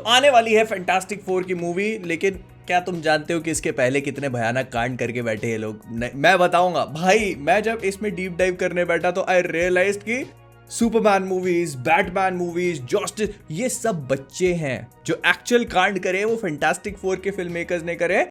आने वाली है फैंटास्टिक फोर की मूवी, लेकिन क्या तुम जानते हो कि इसके पहले कितने भयानक कांड करके बैठे हैं लोग? मैं बताऊंगा भाई। मैं जब इसमें डीप डाइव करने बैठा तो आई रियलाइज्ड कि Superman movies, Batman movies, justice, ये सब बच्चे हैं। जो एक्चुअल कांड करे वो फैंटास्टिक फोर के फिल्म मेकर्स ने करे।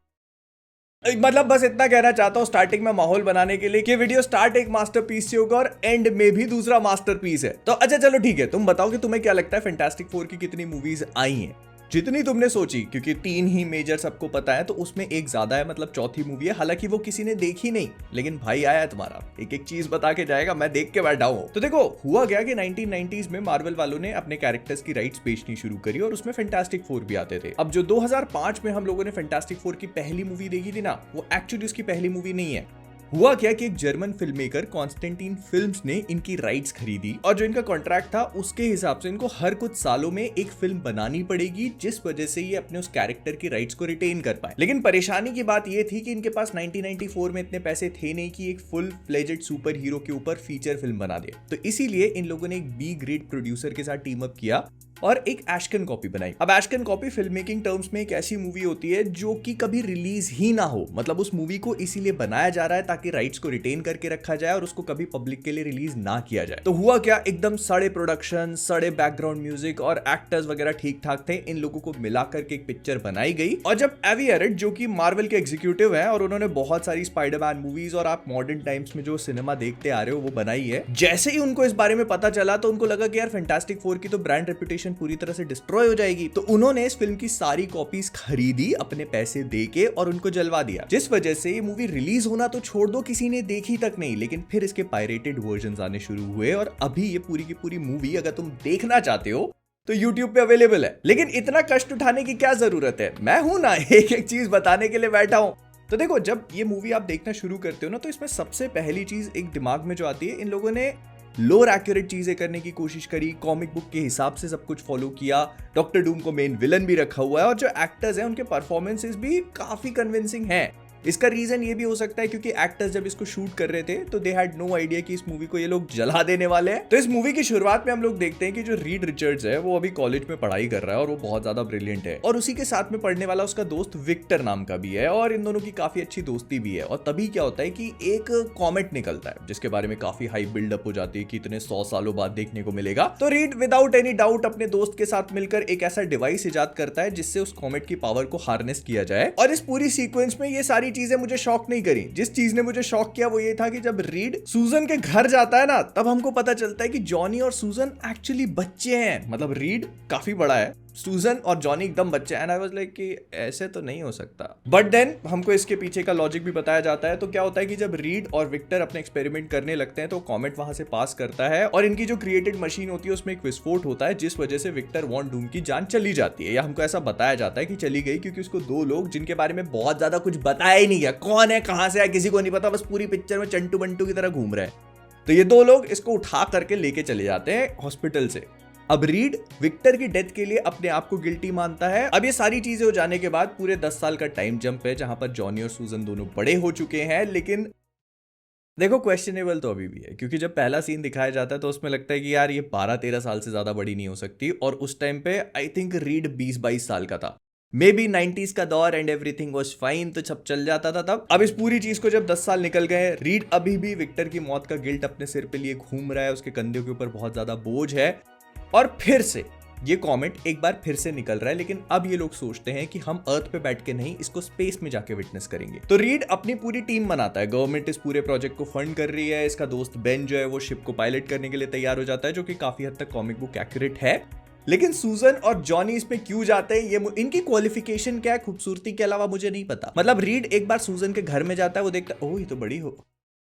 मतलब बस इतना कहना चाहता हूँ स्टार्टिंग में माहौल बनाने के लिए कि वीडियो स्टार्ट एक मास्टरपीस से होगा और एंड में भी दूसरा मास्टरपीस है। तो अच्छा चलो ठीक है, तुम बताओ कि तुम्हें क्या लगता है फैंटास्टिक फोर की कितनी मूवीज आई हैं? जितनी तुमने सोची, क्योंकि 3 ही मेजर सबको पता है, तो उसमें एक ज्यादा है, मतलब चौथी मूवी है। हालांकि वो किसी ने देखी नहीं, लेकिन भाई आया है तुम्हारा, एक एक चीज बता के जाएगा, मैं देख के बैठा हूं। तो देखो हुआ क्या कि 1990s में मार्वल वालों ने अपने कैरेक्टर्स की राइट्स बेचनी शुरू करी और उसमें फैंटास्टिक फोर भी आते थे। अब जो 2005 में हम लोगों ने फैंटास्टिक फोर की पहली मूवी देखी थी ना, वो एक्चुअली उसकी पहली मूवी नहीं है। हुआ क्या कि एक German film maker Constantine films ने इनकी राइट्स खरीदी और जो इनका कॉन्ट्रैक्ट था उसके हिसाब से इनको हर कुछ सालों में एक फिल्म बनानी पड़ेगी, जिस वजह से ये अपने उस कैरेक्टर की राइट्स को रिटेन कर पाए। लेकिन परेशानी की बात ये थी कि इनके पास 1994 में इतने पैसे थे नहीं कि एक फुल फ्लेजेड सुपर हीरो के ऊपर फीचर फिल्म बना दे। तो इसीलिए इन लोगों ने एक बी ग्रेड प्रोड्यूसर के साथ टीम अप किया और एक एशकन कॉपी बनाई। अब एशकन कॉपी फिल्म मेकिंग टर्म्स में एक ऐसी मूवी होती है जो कि कभी रिलीज ही ना हो, मतलब उस मूवी को इसीलिए बनाया जा रहा है ताकि राइट्स को रिटेन करके रखा जाए और उसको कभी पब्लिक के लिए रिलीज ना किया जाए। तो हुआ क्या, एकदम सड़े प्रोडक्शन, सड़े बैकग्राउंड म्यूजिक और एक्टर्स वगैरह ठीक ठाक थे, इन लोगों को मिलाकर के एक पिक्चर बनाई गई। और जब एवी एरेट, जो कि मार्वल के एग्जीक्यूटिव है और उन्होंने बहुत सारी स्पाइडरमैन मूवीज और आप मॉडर्न टाइम्स में जो सिनेमा देखते आ रहे हो वो बनाई है, जैसे ही उनको इस बारे में पता चला तो उनको लगा कि यार फैंटास्टिक फोर की तो ब्रांड रेपुटेशन पूरी तरह से डिस्ट्रॉय हो जाएगी। तो उन्होंने इस फिल्म की सारी कॉपीज खरीदी अपने पैसे देके और उनको जलवा दिया, जिस वजह से ये मूवी रिलीज होना तो छोड़ दो, किसी ने देखी तक नहीं। लेकिन फिर इसके पायरेटेड वर्जन्स आने शुरू हुए और अभी ये पूरी की पूरी मूवी अगर तुम देखना चाहते हो तो YouTube पे अवेलेबल है। लेकिन इतना कष्ट उठाने की क्या जरूरत है? मैं हूं ना एक एक चीज बताने के लिए बैठा हूं। तो देखो, जब ये मूवी आप देखना शुरू करते हो ना, तो इसमें सबसे पहली चीज एक दिमाग में जो आती है, इन लोगों ने लोअर एक्यूरेट चीजें करने की कोशिश करी, कॉमिक बुक के हिसाब से सब कुछ फॉलो किया। डॉक्टर डूम को मेन विलन भी रखा हुआ है और जो एक्टर्स हैं उनके परफॉर्मेंसेस भी काफी कन्विंसिंग हैं। इसका रीजन ये भी हो सकता है क्योंकि एक्टर्स जब इसको शूट कर रहे थे तो दे हैड नो आइडिया कि इस मूवी को ये लोग जला देने वाले हैं। तो इस मूवी की शुरुआत में हम लोग देखते हैं कि जो रीड रिचर्ड्स है वो अभी कॉलेज में पढ़ाई कर रहा है और वो बहुत ज्यादा ब्रिलियंट है, और उसी के साथ में पढ़ने वाला उसका दोस्त विक्टर नाम का भी है और इन दोनों की काफी अच्छी दोस्ती भी है। और तभी क्या होता है कि एक कॉमेट निकलता है जिसके बारे में काफी हाई बिल्डअप हो जाती है कि इतने 100 सालों बाद देखने को मिलेगा। तो रीड विदाउट एनी डाउट अपने दोस्त के साथ मिलकर एक ऐसा डिवाइस इजाद करता है जिससे उस कॉमेट की पावर को हार्नेस किया जाए। और इस पूरी सीक्वेंस में ये सारी चीजें मुझे शॉक नहीं करी। जिस चीज ने मुझे शॉक किया वो ये था कि जब रीड सूजन के घर जाता है ना, तब हमको पता चलता है कि जॉनी और सूजन एक्चुअली बच्चे हैं। मतलब रीड काफी बड़ा है, सूजन और जॉनी एकदम बच्चे हैं। एंड आई वाज लाइक कि ऐसे तो नहीं हो सकता। बट देन हमको इसके पीछे का लॉजिक भी बताया जाता है। तो क्या होता है कि जब रीड और विक्टर अपने एक्सपेरिमेंट करने लगते हैं तो कॉमेट वहां से पास करता है और इनकी जो क्रिएटेड मशीन होती है उसमें एक विस्फोट होता है, जिस वजह से विक्टर वॉन डूम की जान चली जाती है, या हमको ऐसा बताया जाता है कि चली गई, क्योंकि उसको 2 लोग जिनके बारे में बहुत ज्यादा कुछ बताया ही नहीं गया, कौन है कहां से है किसी को नहीं पता, बस पूरी पिक्चर में चंटू बंटू की तरह घूम रहे हैं। तो ये 2 लोग इसको उठा करके लेके चले जाते हैं हॉस्पिटल से। अब रीड विक्टर की डेथ के लिए अपने आप को गिल्टी मानता है। अब ये सारी चीजें हो जाने के बाद पूरे 10 साल का टाइम जंप है जहां पर जॉनी और सूजन दोनों बड़े हो चुके हैं। लेकिन देखो क्वेश्चनेबल तो अभी भी है, क्योंकि जब पहला सीन दिखाया जाता है तो उसमें लगता है कि यार ये 12-13 साल से ज्यादा बड़ी नहीं हो सकती, और उस टाइम पे आई थिंक रीड 20-22 साल का था। मे बी 90s का दौर एंड एवरीथिंग वाज फाइन, तो सब चल जाता था तब। अब इस पूरी चीज को जब 10 साल निकल गए, रीड अभी भी विक्टर की मौत का गिल्ट अपने सिर पे लिए घूम रहा है, उसके कंधे के ऊपर बहुत ज्यादा बोझ है। और फिर से ये कॉमेट एक बार फिर से निकल रहा है, लेकिन अब ये लोग सोचते हैं कि हम अर्थ पे बैठ के नहीं, इसको स्पेस में जाके विटनेस करेंगे। तो रीड अपनी पूरी टीम बनाता है, गवर्नमेंट इस पूरे प्रोजेक्ट को फंड कर रही है। इसका दोस्त बेन जो है वो शिप को पायलट करने के लिए तैयार हो जाता है, जो कि काफी हद तक कॉमिक बुक एक्यूरेट है। लेकिन सूजन और जॉनी इसमें क्यों जाते हैं, ये इनकी क्वालिफिकेशन क्या है खूबसूरती के अलावा मुझे नहीं पता। मतलब रीड एक बार सूजन के घर में जाता है, वो देखता है ओह ये तो बड़ी हो,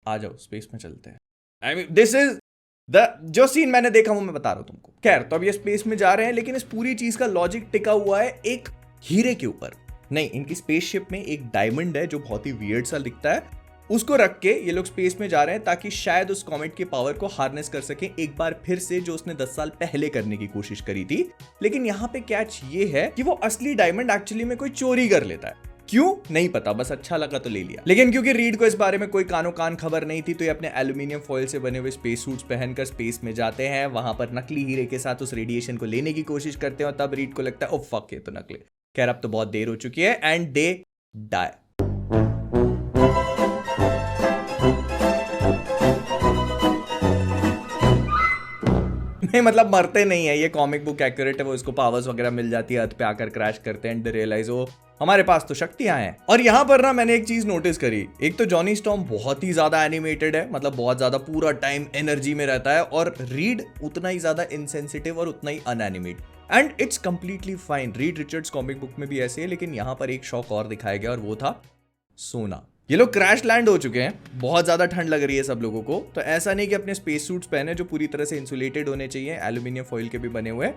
आ जाओ स्पेस में चलते हैं। आई मीन दिस इज जो सीन मैंने देखा वो मैं बता रहा हूं तुमको। खैर, तो अब ये स्पेस में जा रहे हैं, लेकिन इस पूरी चीज का लॉजिक टिका हुआ है एक हीरे के ऊपर। नहीं, इनकी स्पेसशिप में एक डायमंड है जो बहुत ही वियर्ड सा दिखता है, उसको रख के ये लोग स्पेस में जा रहे हैं ताकि शायद उस कॉमेट की पावर को हार्नेस कर सके एक बार फिर से, जो उसने 10 साल पहले करने की कोशिश करी थी। लेकिन यहाँ पे कैच ये है कि वो असली डायमंड एक्चुअली में कोई चोरी कर लेता है। क्यों नहीं पता, बस अच्छा लगा तो ले लिया। लेकिन क्योंकि रीड को इस बारे में कोई कानो कान खबर नहीं थी, तो ये अपने एल्यूमिनियम फॉइल से बने हुए स्पेस सूट्स पहनकर स्पेस में जाते हैं, वहां पर नकली हीरे के साथ उस रेडिएशन को लेने की कोशिश करते हैं, और तब रीड को लगता है ओ फक, ये तो नकली। खैर अब तो बहुत देर हो चुकी है एंड दे डाई। नहीं मतलब मरते नहीं है, ये कॉमिक बुक एक्यूरेट है, वो इसको पावर्स वगैरह मिल जाती है, अर्थ पे आकर क्रैश करते हैं एंड रियलाइज हो हमारे पास तो शक्तियां हैं। और यहां पर ना मैंने एक चीज नोटिस करी, एक तो जॉनी स्टॉर्म बहुत ही ज्यादा एनिमेटेड है, मतलब बहुत ज्यादा पूरा टाइम एनर्जी में रहता है, और रीड उतना ही ज्यादा इनसेंसिटिव और उतना ही unanimate, and it's completely fine. Reed Richards comic book में भी ऐसे है, लेकिन यहां पर एक शौक और दिखाया गया और वो था सोना। ये लोग क्रैश लैंड हो चुके हैं, बहुत ज्यादा ठंड लग रही है सब लोगों को, तो ऐसा नहीं कि अपने स्पेस सूट्स पहने जो पूरी तरह से इंसुलेटेड होने चाहिए, एल्यूमिनियम फॉइल के भी बने हुए।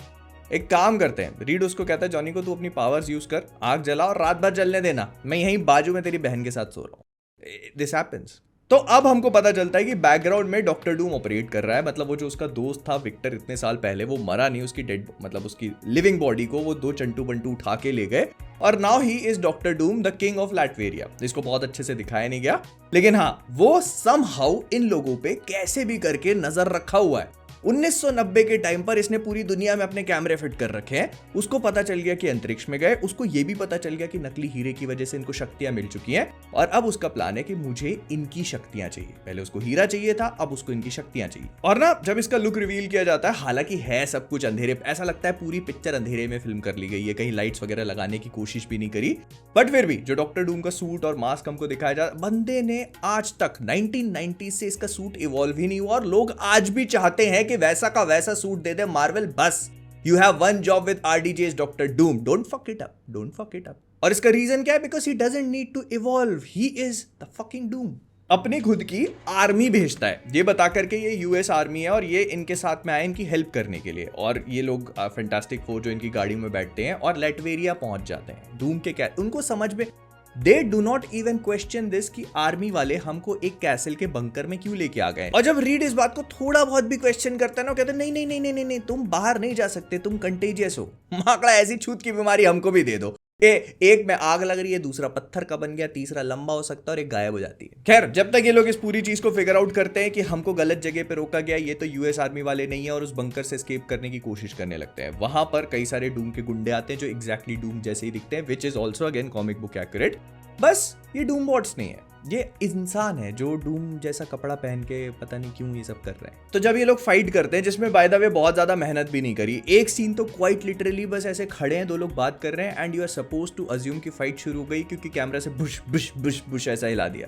एक काम करते हैं, रीड उसको कहता है जॉनी को, तू अपनी पावर्स यूज कर, आग जला और रात भर जलने देना, मैं यहीं बाजू में तेरी बहन के साथ सो रहा हूं। This happens. तो अब हमको पता चलता है कि बैकग्राउंड में डॉक्टर डूम ऑपरेट कर रहा है, मतलब वो जो उसका दोस्त था विक्टर इतने साल पहले, वो मरा नहीं, उसकी डेड मतलब उसकी लिविंग बॉडी को वो दो चंटू बंटू उठा के ले गए, और now he is Doctor Doom the king of Latveria. इसको बहुत अच्छे से दिखाया नहीं गया, लेकिन हाँ वो समहाउ इन लोगों पे कैसे भी करके नजर रखा हुआ है। 1990 के टाइम पर इसने पूरी दुनिया में अपने कैमरे फिट कर रखे हैं, उसको पता चल गया कि अंतरिक्ष में गए, उसको ये भी पता चल गया कि नकली हीरे की वजह से इनको शक्तियां मिल चुकी हैं, और अब उसका प्लान है कि मुझे इनकी शक्तियां चाहिए। पहले उसको हीरा चाहिए था, अब उसको इनकी शक्तियां चाहिए। और ना जब इसका लुक रिवील किया जाता है, हालांकि है सब कुछ अंधेरे, ऐसा लगता है पूरी पिक्चर अंधेरे में फिल्म कर ली गई है, कहीं लाइट्स वगैरह लगाने की कोशिश भी नहीं करी, बट फिर भी जो डॉक्टर डूम का सूट और मास्क हमको दिखाया जा, बंदे ने आज तक 1990 से इसका सूट इवॉल्व ही नहीं हुआ, और लोग आज भी चाहते हैं कि वैसा का वैसा सूट दे दे मार्वल, बस you have one job with RDJ's Doctor Doom, don't fuck it up, don't fuck it up. और इसका रीजन क्या है? Because he doesn't need to evolve, he is the fucking Doom. अपनी खुद की आर्मी भेजता है, ये बता करके ये US आर्मी है और ये इनके साथ में आए इनकी हेल्प करने के लिए, और ये लोग फैंटास्टिक फोर जो इनकी गाड़ी में बैठते हैं और लैटवेरिया पहुंच जाते हैं। डूम के क्या उनको समझ में, they do not even question this कि आर्मी वाले हमको एक कैसल के बंकर में क्यों लेके आ गए। और जब रीड इस बात को थोड़ा बहुत भी क्वेश्चन करता है ना, कहते नहीं नहीं नहीं नहीं नहीं नहीं, तुम बाहर नहीं जा सकते, तुम कंटेजियस हो, माकड़ा ऐसी छूत की बीमारी हमको भी दे दो। एक में आग लग रही है, दूसरा पत्थर का बन गया, तीसरा लंबा हो सकता है और एक गायब हो जाती है। खैर जब तक ये लोग इस पूरी चीज को फिगर आउट करते हैं कि हमको गलत जगह पे रोका गया, ये तो US आर्मी वाले नहीं है, और उस बंकर से एस्केप करने की कोशिश करने लगते हैं। वहां पर कई सारे डूम के गुंडे आते हैं जो एग्जैक्टली डूम जैसे ही दिखते हैं, which is also again comic book accurate. बस ये डूम बॉट्स नहीं है, ये इंसान है जो डूम जैसा कपड़ा पहन के पता नहीं क्यों ये सब कर रहे हैं। तो जब ये लोग फाइट करते हैं, जिसमें बाय द वे बहुत ज्यादा मेहनत भी नहीं करी, एक सीन तो क्वाइट लिटरली बस ऐसे खड़े हैं, दो लोग बात कर रहे हैं and you are suppose to assume कि फाइट शुरू हो गई, क्योंकि कैमरा से बुश बुश बुश बुश ऐसा हिला दिया,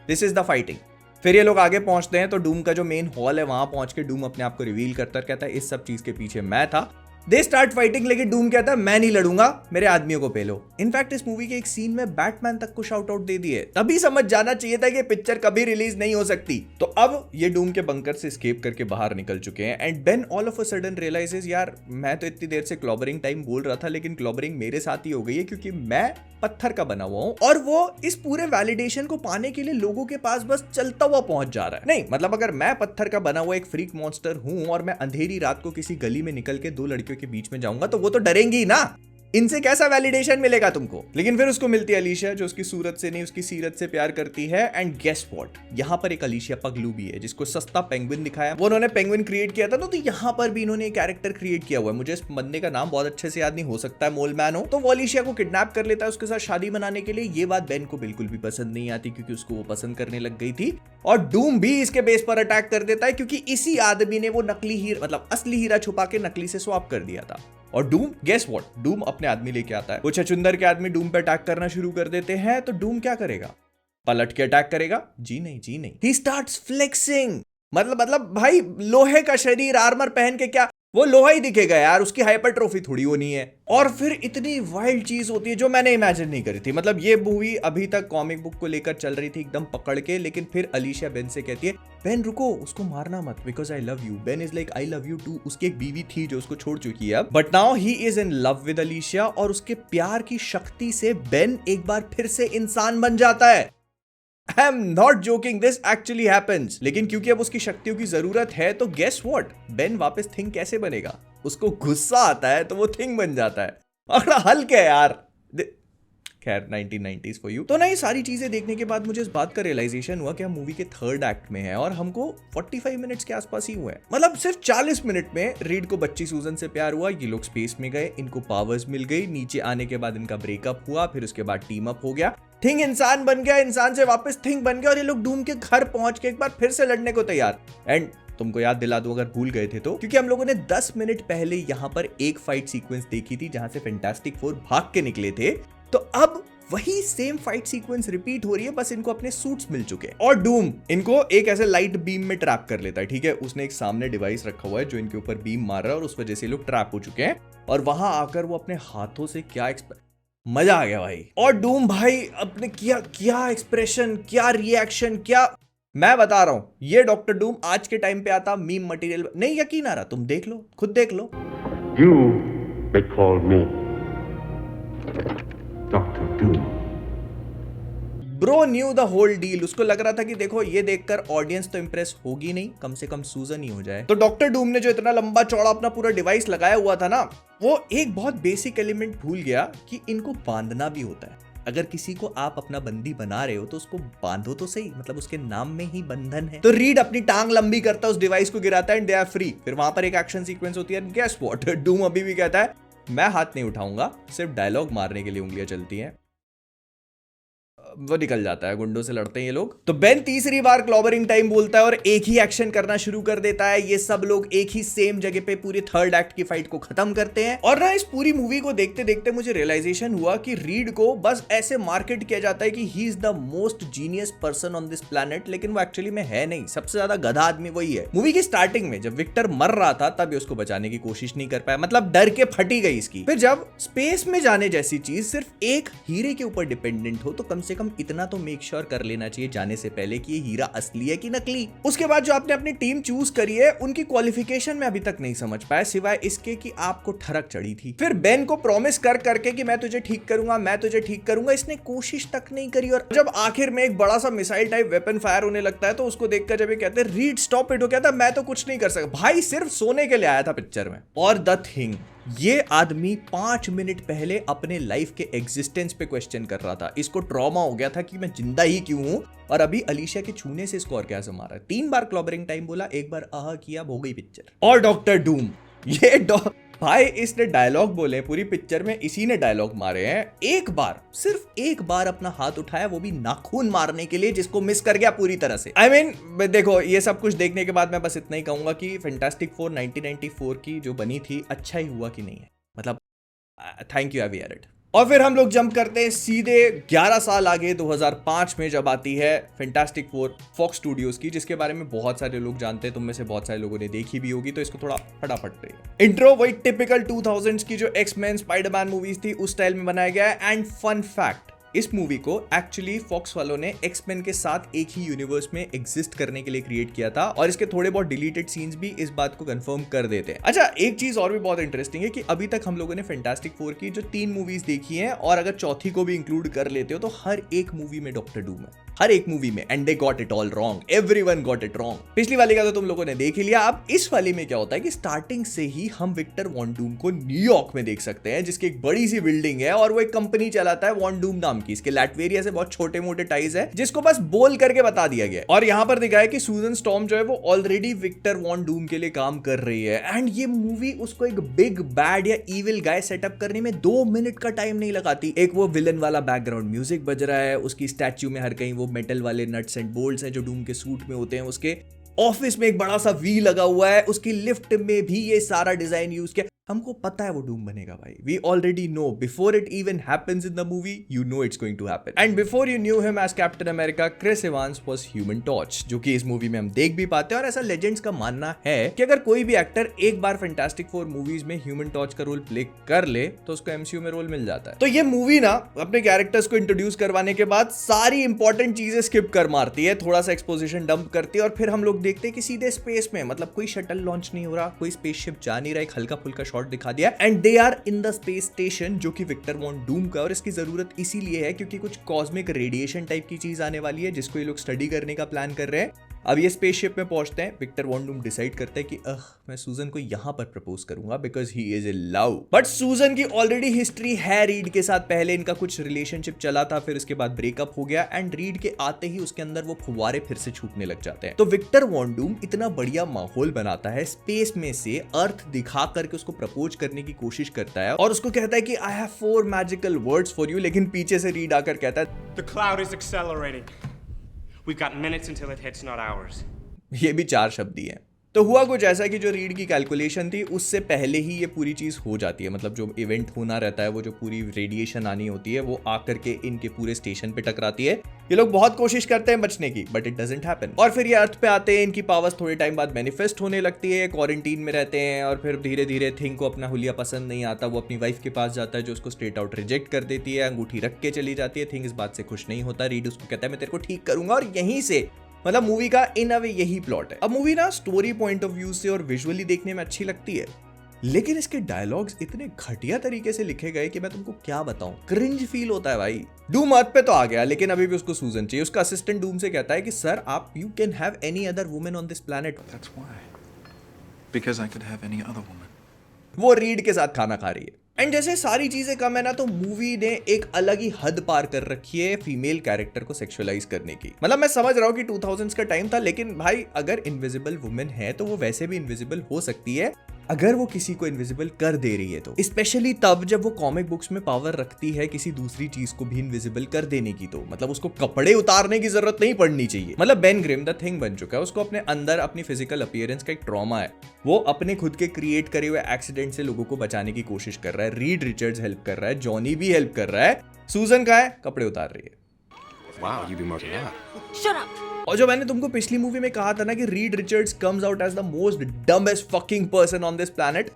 दिस इज द फाइटिंग। फिर ये लोग आगे पहुंचते हैं तो डूम का जो मेन हॉल है वहां पहुंच के डूम अपने आप को रिवील करता है, कहता है इस सब चीज के पीछे मैं था। दे स्टार्ट फाइटिंग, लेकिन डूम कहता है मैं नहीं लड़ूंगा, मेरे आदमियों को पेलो। इनफैक्ट इस मूवी के एक सीन में बैटमैन तक को शाउट आउट दे दिए, तभी समझ जाना चाहिए था कि पिक्चर कभी रिलीज नहीं हो सकती। तो अब ये डूम के बंकर से एस्केप करके बाहर निकल चुके हैं and Ben all of a sudden realises, यार मैं तो इतनी देर से क्लॉबरिंग टाइम बोल रहा था, लेकिन क्लॉबरिंग मेरे साथ ही हो गई है, क्योंकि मैं पत्थर का बना हुआ हूं और वो इस पूरे वैलिडेशन को पाने के लिए लोगों के पास बस चलता हुआ पहुंच जा रहा है। नहीं मतलब अगर मैं पत्थर का बना हुआ एक फ्रीक मॉन्स्टर हूं और मैं अंधेरी रात को किसी गली में निकल के दो लड़कियों के बीच में जाऊंगा, तो वो तो डरेंगी ना, इनसे कैसा वैलिडेशन मिलेगा तुमको। लेकिन फिर उसको मिलती है अलीशिया, जो उसकी सूरत से नहीं उसकी सीरत से प्यार करती है। एंड गेस व्हाट, यहाँ पर एक अलीशिया पगलू भी है, जिसको सस्ता पेंगुइन दिखाया, वो उन्होंने पेंगुइन क्रिएट किया था ना, तो यहाँ पर भी इन्होंने एक कैरेक्टर क्रिएट किया हुआ है। मुझे इस बंदे का नाम बहुत अच्छे से याद नहीं, हो सकता है मोलमैन हो। तो वो अलीशिया को किडनैप कर लेता है उसके साथ शादी बनाने के लिए। ये बात बेन को बिल्कुल भी पसंद नहीं आती, क्योंकि उसको वो पसंद करने लग गई थी, और डूम भी इसके बेस पर अटैक कर देता है, क्योंकि इसी आदमी ने वो नकली हीरा मतलब असली हीरा छुपा के नकली से स्वैप कर दिया था। और डूम गेस व्हाट, डूम अपने आदमी लेके आता है। वो छछुंदर के आदमी डूम पे अटैक करना शुरू कर देते हैं, तो डूम क्या करेगा? पलट के अटैक करेगा? जी नहीं जी नहीं, ही स्टार्ट्स फ्लेक्सिंग। मतलब भाई लोहे का शरीर, आर्मर पहन के क्या वो लोहा ही दिखेगा यार, उसकी हाइपरट्रोफी थोड़ी होनी है। और फिर इतनी वाइल्ड चीज होती है जो मैंने इमेजिन नहीं करी थी। मतलब ये मूवी अभी तक कॉमिक बुक को लेकर चल रही थी एकदम पकड़ के, लेकिन फिर अलीशिया बेन से कहती है बेन रुको, उसको मारना मत, because I love you. Ben is like I love you too. उसकी एक बीवी थी जो उसको छोड़ चुकी है अब, but now he is in love with Alicia, और उसके प्यार की शक्ति से बेन एक बार फिर से इंसान बन जाता है। I am not joking, this actually happens। लेकिन क्योंकि अब उसकी शक्तियों की जरूरत है, तो guess what, बेन वापस थिंग कैसे बनेगा? उसको गुस्सा आता है तो वो थिंग बन जाता है। और हल क्या है यार, खैर 1990s फॉर यू। तो ना ये सारी चीजें देखने के बाद मुझे इस बात का रियलाइजेशन हुआ कि हम मूवी के थर्ड एक्ट में हैं और हमको 45 मिनट्स के आसपास ही हुए हैं। मतलब सिर्फ 40 मिनट में रीड को बच्ची सूजन से प्यार हुआ, ये लोग स्पेस में गए, इनको पावर्स मिल गई, नीचे आने के बाद इनका ब्रेकअप हुआ, फिर उसके बाद टीम अप हो गया, थिंग इंसान बन गया, इंसान से वापस थिंग बन गया और ये लोग डूम के घर पहुंच के एक बार फिर से लड़ने को तैयार। एंड तुमको याद दिला दूं अगर भूल गए थे तो, क्योंकि हम लोगों ने 10 मिनट पहले यहां पर एक फाइट सीक्वेंस देखी थी जहां से फैंटास्टिक फोर भाग के निकले थे, तो अब वही सेम फाइट सीक्वेंस रिपीट हो रही है, बस इनको अपने सूट्स मिल चुके हैं और डूम इनको एक ऐसे लाइट बीम में ट्रैप कर लेता है। ठीक है, उसने एक सामने डिवाइस रखा हुआ है जो इनके ऊपर बीम मार रहा है और उस वजह से लोग ट्रैप हो चुके हैं और वहां आकर वो अपने हाथों से क्या मजा आ गया भाई। और डूम भाई अपने क्या एक्सप्रेशन, क्या रिएक्शन, क्या मैं बता रहा हूं, ये डॉक्टर डूम आज के टाइम पे आता मीम मटेरियल। नहीं यकीन आ रहा, तुम देख लो, खुद देख लो। You may call me Dr. Doom. Bro knew the whole deal. उसको लग रहा था कि देखो ये देखकर ऑडियंस तो इंप्रेस होगी नहीं, कम से कम सूजन ही हो जाए। तो डॉक्टर डूम ने जो इतना लंबा चौड़ा अपना पूरा डिवाइस लगाया हुआ था ना, वो एक बहुत बेसिक एलिमेंट भूल गया कि इनको बांधना भी होता है। अगर किसी को आप अपना बंदी बना रहे हो तो उसको बांधो तो सही, मतलब उसके नाम में ही बंधन है। तो रीड अपनी टांग लंबी करता है, उस डिवाइस को गिराता है एंड दे आर फ्री। फिर वहां पर एक एक्शन सीक्वेंस होती है, गेस व्हाट, डूम अभी भी कहता है मैं हाथ नहीं उठाऊंगा, सिर्फ डायलॉग मारने के लिए उंगलियां चलती हैं। वो निकल जाता है, गुंडों से लड़ते हैं ये लोग। तो बेन तीसरी बार क्लॉबरिंग टाइम बोलता है और एक ही एक्शन करना शुरू कर देता है। ये सब लोग एक ही सेम जगह पे पूरे थर्ड एक्ट की फाइट को खत्म करते हैं। और ना इस पूरी मूवी को देखते देखते मुझे रियलाइजेशन हुआ कि रीड को बस ऐसे मार्केट किया जाता है कि ही is the most genius person on this planet, लेकिन वो एक्चुअली में है नहीं। सबसे ज्यादा गधा आदमी वही है। मूवी की स्टार्टिंग में जब विक्टर मर रहा था तब उसको बचाने की कोशिश नहीं कर पाया, मतलब डर के फटी गई इसकी। फिर जब स्पेस में जाने जैसी चीज सिर्फ एक हीरे के ऊपर डिपेंडेंट हो तो कम से कम इतना तो मेक श्योर कर लेना चाहिए जाने से पहले कि ये हीरा असली है कि नकली। उसके बाद जो आपने अपनी टीम चूज करी है उनकी क्वालिफिकेशन में अभी तक नहीं समझ पाया, सिवाय इसके कि आपको ठरक चढ़ी थी। फिर बेन को प्रॉमिस कर करके कि मैं तुझे ठीक करूंगा, मैं तुझे ठीक करूंगा, इसने कोशिश तक नहीं करी। और जब आखिर में एक बड़ा सा मिसाइल टाइप वेपन फायर होने लगता है तो उसको देखकर जब ये कहते हैं रीड स्टॉप इट, हो कहता है मैं तो कुछ नहीं कर सकता। भाई सिर्फ सोने के लिए आया था पिक्चर में। और द थिंग, ये आदमी 5 मिनट पहले अपने लाइफ के एग्जिस्टेंस पे क्वेश्चन कर रहा था। इसको ट्रॉमा हो गया था कि मैं जिंदा ही क्यों हूं, और अभी अलीशा के छूने से इसको और क्या से मारा। 3 बार क्लॉबरिंग टाइम बोला, 1 बार आह किया, हो गई पिक्चर। और डॉक्टर डूम, ये भाई इसने डायलॉग बोले पूरी पिक्चर में, इसी ने डायलॉग मारे हैं। एक बार, सिर्फ एक बार अपना हाथ उठाया, वो भी नाखून मारने के लिए, जिसको मिस कर गया पूरी तरह से। I mean, देखो ये सब कुछ देखने के बाद मैं बस इतना ही कहूंगा कि फैंटास्टिक फोर 1994 की जो बनी थी अच्छा ही हुआ कि नहीं है, मतलब थैंक यू हैव इट। और फिर हम लोग जंप करते हैं सीधे 11 साल आगे 2005 में, जब आती है फैंटास्टिक फोर फॉक्स स्टूडियोज की, जिसके बारे में बहुत सारे लोग जानते हैं। तुम में से बहुत सारे लोगों ने देखी भी होगी, तो इसको थोड़ा फटाफट रही। इंट्रो वही टिपिकल 2000s की जो एक्समैन स्पाइडरमैन मूवीज थी उस स्टाइल में बनाया गया है। एंड फन फैक्ट, इस मूवी को एक्चुअली फॉक्स वालों ने एक्समैन के साथ एक ही यूनिवर्स में एग्जिस्ट करने के लिए क्रिएट किया था, और इसके थोड़े बहुत डिलीटेड सीन्स भी इस बात को कंफर्म कर देते हैं। अच्छा, एक चीज और भी बहुत इंटरेस्टिंग है कि अभी तक हम लोगों ने फैंटास्टिक फोर की जो 3 मूवीज देखी हैं, और अगर चौथी को भी इंक्लूड कर लेते हो तो हर एक मूवी में डॉक्टर डूम है, हर एक मूवी में। And they got it all wrong, everyone got it wrong. पिछली वाली का तो तुम लोगों ने देख ही लिया। अब इस वाली में क्या होता है कि स्टार्टिंग से ही हम विक्टर वॉन डूम को न्यूयॉर्क में देख सकते हैं, जिसकी एक बड़ी सी बिल्डिंग है और वो एक कंपनी चलाता है वॉन डूम नाम की। इसके लैटवेरिया से बहुत छोटे मोटे टाइज है, जिसको बस बोल करके बता दिया गया। और यहाँ पर दिखाया कि सूजन स्टॉर्म जो है वो ऑलरेडी विक्टर वॉन डूम के लिए काम कर रही है। एंड ये मूवी उसको एक बिग बैड या इविल गाय सेटअप करने में 2 मिनट का टाइम नहीं लगाती। एक वो विलन वाला बैकग्राउंड म्यूजिक बज रहा है, उसकी स्टैच्यू में हर कहीं वो मेटल वाले नट्स एंड बोल्ट्स हैं जो डूम के सूट में होते हैं, उसके ऑफिस में एक बड़ा सा वी लगा हुआ है, उसकी लिफ्ट में भी ये सारा डिजाइन यूज किया। हमको पता है वो डूम बनेगा भाई, we already know before it even happens in the movie, you know it's going to happen. And before you knew him as Captain America, Chris Evans was Human Torch, जो कि इस मूवी में हम देख भी पाते हैं। और ऐसा लेजेंड्स का मानना है कि अगर कोई भी एक्टर एक बार फैंटास्टिक फोर मूवीज में ह्यूमन टॉर्च का रोल प्ले कर ले तो उसको एमसीयू में रोल मिल जाता है। तो ये मूवी ना अपने कैरेक्टर्स को इंट्रोड्यूस करवाने के बाद सारी इंपॉर्टेंट चीजें स्किप कर मारती है, थोड़ा सा एक्सपोजिशन डंप करती है, और फिर हम लोग देखते हैं कि सीधे स्पेस में, मतलब कोई शटल लॉन्च नहीं हो रहा, कोई स्पेसशिप जा नहीं रहा, एक हल्का फुल्का शॉट शॉट दिखा दिया and they are in the space station जो कि विक्टर वॉन डूम का, और इसकी जरूरत इसीलिए है क्योंकि कुछ कॉस्मिक रेडिएशन टाइप की चीज आने वाली है जिसको ये लोग स्टडी करने का प्लान कर रहे हैं। अब ये स्पेसशिप में पहुंचते हैं, विक्टर वॉन डूम डिसाइड करते हैं कि मैं सूजन को यहां पर प्रपोज करूंगा because he is in love. But सूजन की ऑलरेडी हिस्ट्री है रीड के साथ, पहले इनका कुछ रिलेशनशिप चला था, फिर उसके बाद ब्रेकअप हो गया एंड रीड के आते ही उसके अंदर वो फुव्वारे फिर से छूटने लग जाते हैं। तो विक्टर वॉन डूम इतना बढ़िया माहौल बनाता है, स्पेस में से अर्थ दिखा करके उसको प्रपोज करने की कोशिश करता है और उसको कहता है कि I have 4 magical words for you, लेकिन पीछे से रीड आकर कहता है The cloud is accelerating. We've got minutes until it hits, not hours. ये भी 4 शब्द ही हैं। तो हुआ कुछ ऐसा कि जो रीड की कैलकुलेशन थी उससे पहले ही ये पूरी चीज हो जाती है, मतलब जो इवेंट होना रहता है, वो जो पूरी रेडिएशन आनी होती है वो आकर के इनके पूरे स्टेशन पे टकराती है। ये लोग बहुत कोशिश करते हैं बचने की बट इट डजंट हैपन, और फिर ये अर्थ पे आते हैं, इनकी पावर्स थोड़े टाइम बाद मैनिफेस्ट होने लगती है, क्वारंटीन में रहते हैं और फिर धीरे धीरे थिंग को अपना हुलिया पसंद नहीं आता, वो अपनी वाइफ के पास जाता है जो उसको स्ट्रेट आउट रिजेक्ट कर देती है, अंगूठी रख के चली जाती है। थिंग इस बात से खुश नहीं होता, रीड उसको कहता है मैं तेरे को ठीक करूंगा, और यहीं से मतलब मूवी का इन अ वे यही प्लॉट है। अब मूवी ना स्टोरी पॉइंट ऑफ व्यू से और विजुअली देखने में अच्छी लगती है, लेकिन इसके डायलॉग्स इतने घटिया तरीके से लिखे गए कि मैं तुमको क्या बताऊं, क्रिंज फील होता है भाई। डूम अर्थ पे तो आ गया लेकिन अभी भी उसको सूजन चाहिए। उसका असिस्टेंट डूम से कहता है कि सर आप you can have any other woman on this planet. That's why. Because I could have any other woman. वो रीड के साथ खाना खा रही है एंड जैसे सारी चीजें कम है ना, तो मूवी ने एक अलग ही हद पार कर रखी है फीमेल कैरेक्टर को सेक्सुअलाइज करने की। मतलब मैं समझ रहा हूँ कि 2000s का टाइम था, लेकिन भाई अगर इनविजिबल वुमेन है तो वो वैसे भी इनविजिबल हो सकती है अगर वो किसी को इनविजिबल कर दे रही है तो, स्पेशली तब जब वो कॉमिक बुक्स में पावर रखती है किसी दूसरी चीज को भी इनविजिबल कर देने की, तो मतलब उसको कपड़े उतारने की जरूरत नहीं पड़नी चाहिए। मतलब बेन ग्रिम द थिंग बन चुका है, उसको अपने अंदर अपनी फिजिकल अपीयरेंस का एक ट्रॉमा है, वो अपने खुद के क्रिएट करे हुए एक्सीडेंट से लोगों को बचाने की कोशिश कर रहा है। रीड रिचर्ड्स हेल्प कर रहा है, जॉनी भी हेल्प कर रहा है, सूजन का है कपड़े उतार रही है। Wow, you've been working out. Shut up! और जो मैंने तुमको पिछली मूवी में कहा था ना कि Reed Richards comes out as the most dumbest fucking person on this planet,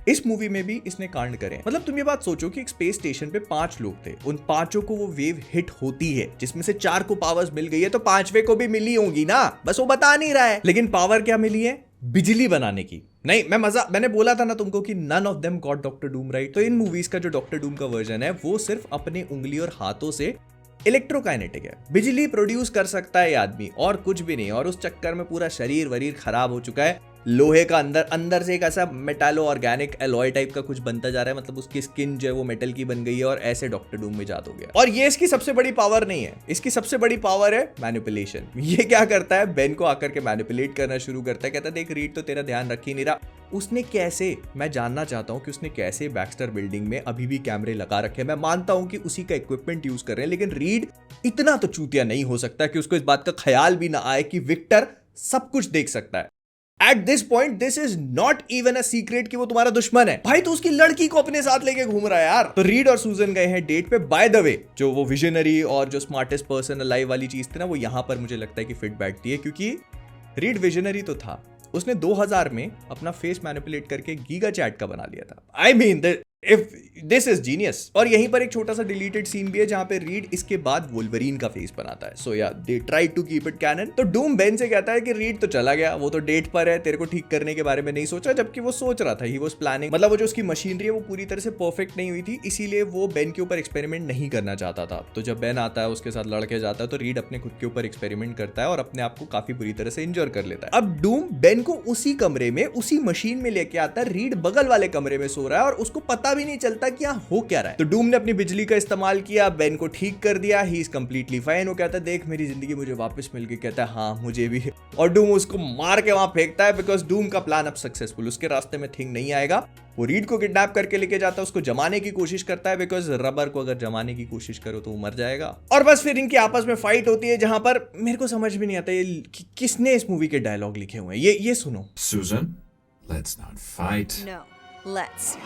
इस मूवी में भी इसने कांड करे। मतलब तुम ये बात सोचो कि एक स्पेस स्टेशन पे 5 लोग थे, उन 5 को वो वेव हिट होती है जिसमें से 4 को पावर्स मिल गई है, तो 5वें को भी मिली होंगी ना, बस वो बता नहीं रहा है। लेकिन पावर क्या मिली है? बिजली बनाने की। नहीं मैंने बोला था ना तुमको कि none of them got Doctor Doom right. तो इन मूवीज का जो डॉक्टर डूम का वर्जन है वो सिर्फ अपने उंगली और हाथों से इलेक्ट्रोकाइनेटिक है, बिजली प्रोड्यूस कर सकता है ये आदमी और कुछ भी नहीं, और उस चक्कर में पूरा शरीर वरीर खराब हो चुका है। लोहे का अंदर से एक ऐसा मेटालो ऑर्गेनिक एलॉय टाइप का कुछ बनता जा रहा है, मतलब उसकी स्किन जो है वो मेटल की बन गई है और ऐसे डॉक्टर डूम में जात हो गया। और ये इसकी सबसे बड़ी पावर नहीं है, इसकी सबसे बड़ी पावर है मैनिपुलेशन। ये क्या करता है, बेन को आकर के मैनिपुलेट करना शुरू करता है, कहता है देख रीड तो तेरा ध्यान रख ही नहीं रहा। उसने कैसे, मैं जानना चाहता हूं कि उसने कैसे बैक्स्टर बिल्डिंग में अभी भी कैमरे लगा रखे। मैं मानता हूं कि उसी का इक्विपमेंट यूज कर रहे हैं, लेकिन रीड इतना तो चूतिया नहीं हो सकता कि उसको इस बात का ख्याल भी ना आए कि विक्टर सब कुछ देख सकता है। At this point this is not even a secret कि वो तुम्हारा दुश्मन है भाई, तो उसकी लड़की को अपने साथ लेके घूम रहा है यार। तो रीड और सूजन गए हैं डेट पे। बाय द वे जो वो विजनरी और जो स्मार्टेस्ट पर्सन अलाइव वाली चीज थी ना, वो यहां पर मुझे लगता है कि फिट बैठती है, क्योंकि रीड विजनरी तो था, उसने 2000 में अपना फेस मैनिपुलेट करके गीगा चैट का बना लिया था। I mean if this is genius. और यहीं पर एक छोटा सा डिलीटेड सीन भी है जहां पे रीड इसके बाद वोल्वरीन का फेस बनाता है। So ya they try to keep it canon. तो डूम बेन से कहता है कि रीड तो चला गया, वो तो डेट पर है, तेरे को ठीक करने के बारे में नहीं सोचा, जबकि वो सोच रहा था, ही वाज प्लानिंग। मतलब वो जो उसकी मशीनरी है वो पूरी तरह से परफेक्ट नहीं हुई थी, इसीलिए वो बेन के ऊपर एक्सपेरिमेंट नहीं करना चाहता था। तो जब बेन आता है उसके साथ लड़के जाता है तो रीड अपने खुद के ऊपर एक्सपेरिमेंट करता है और अपने आप को काफी बुरी तरह से इंजोर कर लेता है। अब डूम बेन को उसी कमरे में उसी मशीन में लेके आता है, रीड बगल वाले कमरे में सो रहा है और उसको पता भी नहीं चलता कि हो क्या रहा है। तो डूम ने अपनी बिजली का इस्तेमाल किया, बेन को ठीक कर दिया, ही इज कंप्लीटली फाइन। वो कहता है देख मेरी जिंदगी मुझे वापस मिल गई, कहता है हाँ मुझे भी। और डूम उसको मार के वहां फेंकता है, बिकॉज डूम का प्लान अब सक्सेसफुल, उसके रास्ते में थिंग नहीं आएगा। वो रीड को किडनैप करके लेके जाता है, उसको जमाने की कोशिश करता है, बिकॉज रबर को अगर जमाने की कोशिश करो तो वो मर जाएगा। और बस फिर इनकी आपस में फाइट होती है, जहां पर मेरे को समझ भी नहीं आता ये किसने इस मूवी के डायलॉग लिखे हुए हैं। ये सुनो। Susan, let's not fight. No, let's.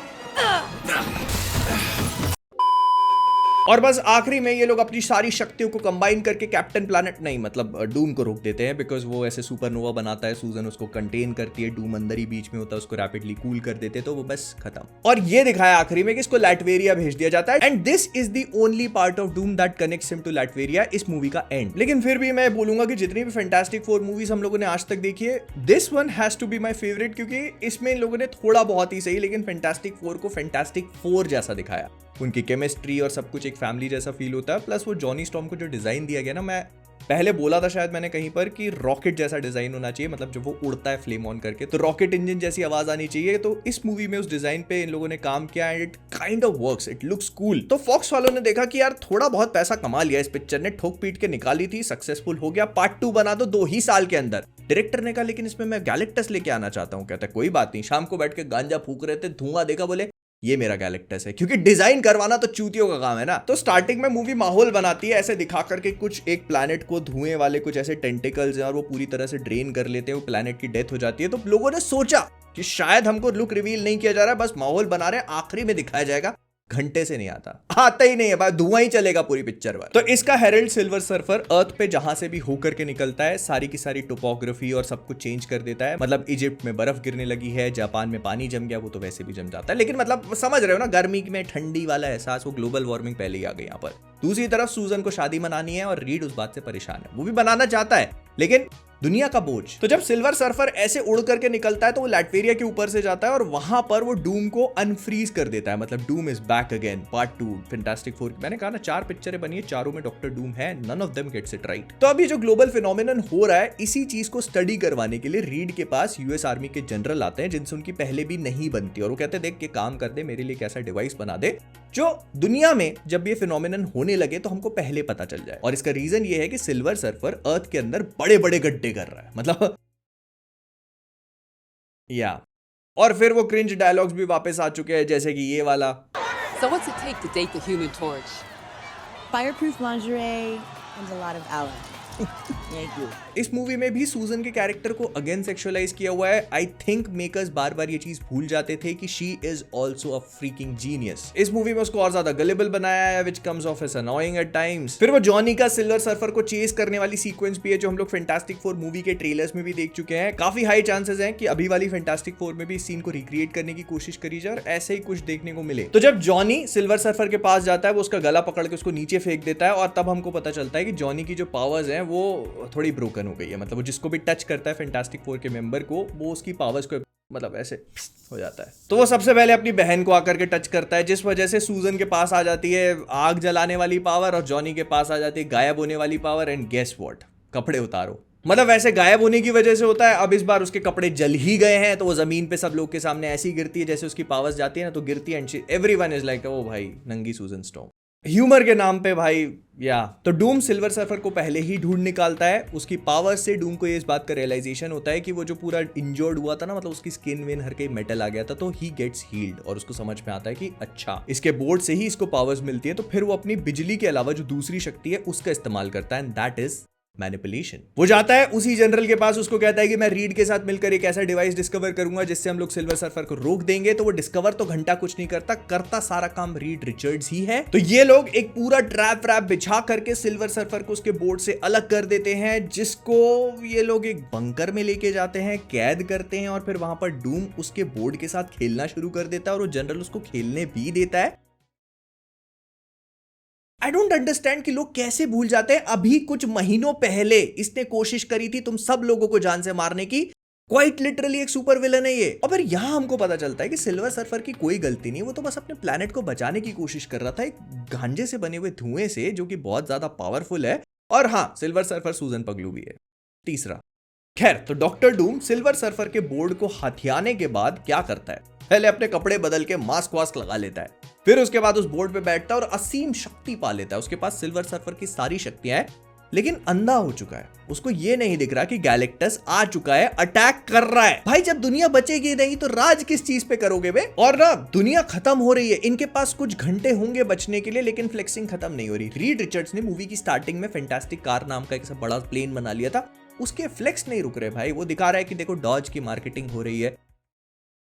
और बस आखिरी में ये लोग अपनी सारी शक्तियों को कंबाइन करके कैप्टन प्लैनेट नहीं मतलब डूम को रोक देते हैं, बिकॉज वो ऐसे सुपरनोवा बनाता है, सूजन उसको कंटेन करती है, डूम अंदर ही बीच में होता है, उसको रैपिडली कूल कर देते हैं, तो वो बस खत्म। और ये दिखाया आखिरी में कि इसको लैटवेरिया भेज दिया जाता है, and this is the only part of Doom that connects him to Latveria, इस मूवी का एंड। लेकिन फिर भी मैं बोलूंगा कि जितनी भी फैंटास्टिक फोर मूवीज हम लोगों ने आज तक देखी है, this one has to be my favourite, क्योंकि इसमें इन लोगों ने थोड़ा बहुत ही सही लेकिन फैंटास्टिक फोर को फैंटास्टिक फोर जैसा दिखाया। उनकी केमिस्ट्री और सब कुछ एक फैमिली जैसा फील होता है, प्लस वो जॉनी स्टॉर्म को जो डिजाइन दिया गया ना, मैं पहले बोला था शायद मैंने कहीं पर कि रॉकेट जैसा डिजाइन होना चाहिए, मतलब जब वो उड़ता है फ्लेम ऑन करके तो रॉकेट इंजन जैसी आवाज आनी चाहिए, तो इस मूवी में उस डिजाइन पे इन लोगों ने काम किया and it kind of works, it looks cool. तो फॉक्स वालों ने देखा कि यार थोड़ा बहुत पैसा कमा लिया इस पिक्चर ने, ठोक पीट के निकाली थी, सक्सेसफुल हो गया, पार्ट 2 बना दो 2 ही साल के अंदर। डायरेक्टर ने कहा लेकिन इसमें मैं गैलेक्टस लेके आना चाहता हूँ, कहता कोई बात नहीं, शाम को बैठ के गांजा फूक रहे थे, धुआं देखा, बोले ये मेरा गैलेक्टस है, क्योंकि डिजाइन करवाना तो चूतियों का काम है ना। तो स्टार्टिंग में मूवी माहौल बनाती है ऐसे दिखा करके कुछ एक प्लैनेट को धुएं वाले कुछ ऐसे टेंटिकल्स हैं और वो पूरी तरह से ड्रेन कर लेते हैं, वो प्लैनेट की डेथ हो जाती है। तो लोगों ने सोचा कि शायद हमको लुक रिवील नहीं किया जा रहा है, बस माहौल बना रहे हैं, आखिरी में दिखाया जाएगा। घंटे से नहीं आता ही नहीं है भाई, धुआं ही चलेगा पूरी पिक्चर पर। तो इसका हेरल्ड सिल्वर सर्फर अर्थ पे जहां से भी होकर के निकलता है, सारी की सारी टोपोग्राफी और सब कुछ चेंज कर देता है। मतलब इजिप्ट में बर्फ गिरने लगी है, जापान में पानी जम गया, वो तो वैसे भी जम जाता है, लेकिन मतलब समझ रहे हो ना, गर्मी में ठंडी वाला एहसास, वो ग्लोबल वार्मिंग पहले ही आ गई यहाँ पर। दूसरी तरफ सूजन को शादी मनानी है और रीड उस बात से परेशान है, वो भी बनाना चाहता है लेकिन दुनिया का बोझ। तो जब सिल्वर सर्फर ऐसे उड़ करके निकलता है तो वो लैटवेरिया के ऊपर से जाता है और वहां पर वो डूम को अनफ्रीज कर देता है, मतलब doom is back again, part 2 fantastic four. मैंने कहा ना 4 पिक्चरें बनी है, चारों में डॉक्टर डूम है, none of them gets it right. तो अभी जो ग्लोबल फिनोमिनन हो रहा है, इसी चीज को स्टडी करवाने के लिए रीड के पास यूएस आर्मी के जनरल आते हैं, जिनसे उनकी पहले भी नहीं बनती, और वो कहते हैं देख के काम कर दे, मेरे लिए एक ऐसा डिवाइस बना दे जो दुनिया में जब ये फिनोमिनन होने लगे तो हमको पहले पता चल जाए। और इसका रीजन ये है कि सिल्वर सर्फर अर्थ के अंदर बड़े बड़े गड्ढे कर रहा है, मतलब या। और फिर वो क्रिंज डायलॉग्स भी वापस आ चुके हैं, जैसे कि ये वाला। So what's it take to date the Human Torch? Fireproof lingerie and a lot of Alan. Thank you. इस मूवी में भी सूजन के कैरेक्टर को अगेन सेक्सुअलाइज किया हुआ है। आई थिंक मेकर्स बार बार ये चीज भूल जाते थे कि she is also a freaking genius. इस मूवी में उसको और ज्यादा गलेबल बनाया है, which comes off as annoying at times. फिर वो जॉनी का सिल्वर सर्फर को चेस करने वाली सीक्वेंस भी है, जो हम लोग फैंटास्टिक फोर मूवी के ट्रेलर्स में भी देख चुके हैं। काफी हाई चांसेस हैं कि अभी वाली फैंटास्टिक फोर में भी इस सीन को रिक्रिएट करने की कोशिश करी जाए और ऐसे ही कुछ देखने को मिले। तो जब जॉनी सिल्वर सर्फर के पास जाता है, वो उसका गला पकड़ के उसको नीचे फेंक देता है, और तब हमको पता चलता है कि जॉनी की जो पावर्स हैं वो थोड़ी ब्रोकन हो गई है। मतलब वो जिसको भी टच करता है फैंटास्टिक फोर के मेंबर को, वो उसकी पावर्स को मतलब ऐसे हो जाता है। तो वो सबसे पहले अपनी बहन को आकर के टच करता है, जिस वजह से सूजन के पास आ जाती है आग जलाने वाली पावर और जॉनी के पास आ जाती है गायब होने वाली पावर। एंड गेस व्हाट, कपड़े उतारो। मतलब वैसे गायब होने की वजह से होता है, अब इस बार उसके कपड़े जल ही गए हैं, तो वो जमीन पे सब लोग के सामने ऐसी गिरती है जैसे उसकी पावर्स जाती है ना, तो गिरती है and everyone is like oh भाई नंगी सूजन स्टॉर्म। ह्यूमर के नाम पे भाई या। तो डूम सिल्वर सर्फर को पहले ही ढूंढ निकालता है। उसकी पावर से डूम को ये इस बात का रियलाइजेशन होता है कि वो जो पूरा इंजर्ड हुआ था ना, मतलब उसकी स्किन विन हर कहीं मेटल आ गया था, तो ही गेट्स हील्ड। और उसको समझ में आता है कि अच्छा इसके बोर्ड से ही इसको पावर्स मिलती है। तो फिर वो अपनी बिजली के अलावा जो दूसरी शक्ति है उसका इस्तेमाल करता है, एंड दैट इज मैनिपुलेशन। वो जाता है उसी जनरल के पास, उसको कहता है कि मैं रीड के साथ मिलकर एक ऐसा डिवाइस डिस्कवर करूंगा जिससे हम लोग सिल्वर सर्फर को रोक देंगे। तो वो डिस्कवर तो घंटा कुछ नहीं करता सारा काम रीड रिचर्ड्स ही है। तो ये लोग एक पूरा ट्रैप बिछा करके सिल्वर सर्फर को उसके बोर्ड से अलग कर देते हैं, जिसको ये लोग एक बंकर में लेके जाते हैं, कैद करते हैं, और फिर वहां पर डूम उसके बोर्ड के साथ खेलना शुरू कर देता है और वो जनरल उसको खेलने भी देता है। आई डोंट अंडरस्टैंड कि लोग कैसे भूल जाते हैं। अभी कुछ महीनों पहले इसने कोशिश करी थी तुम सब लोगों को जान से मारने की। क्वाइट लिटरली एक सुपर विलन है ये। और फिर यहां हमको पता चलता है कि सिल्वर सर्फर की कोई गलती नहीं, वो तो बस अपने प्लैनेट को बचाने की कोशिश कर रहा था एक गांजे से बने हुए धुएं से, जो कि बहुत ज्यादा पावरफुल है। और हाँ, सिल्वर सर्फर सूजन पगलू भी है। तीसरा, खैर, तो डॉक्टर डूम सिल्वर सर्फर के बोर्ड को हथियाने के बाद क्या करता है, पहले अपने कपड़े बदल के मास्क वास्क लगा लेता है, फिर उसके बाद उस बोर्ड पे बैठता है और असीम शक्ति पा लेता है। उसके पास सिल्वर सर्फर की सारी शक्तियां हैं, लेकिन अंधा हो चुका है। उसको ये नहीं दिख रहा कि गैलेक्टस आ चुका है, अटैक कर रहा है। भाई जब दुनिया बचेगी नहीं तो राज किस चीज पे करोगे बे? और ना दुनिया खत्म हो रही है, इनके पास कुछ घंटे होंगे बचने के लिए, लेकिन फ्लेक्सिंग खत्म नहीं हो रही। रीड रिचर्ड्स ने मूवी की स्टार्टिंग में फैंटास्टिक कार नाम का एक बड़ा प्लेन बना लिया था, उसके फ्लेक्स नहीं रुक रहे भाई। वो दिखा रहा है कि देखो डॉज की मार्केटिंग हो रही है,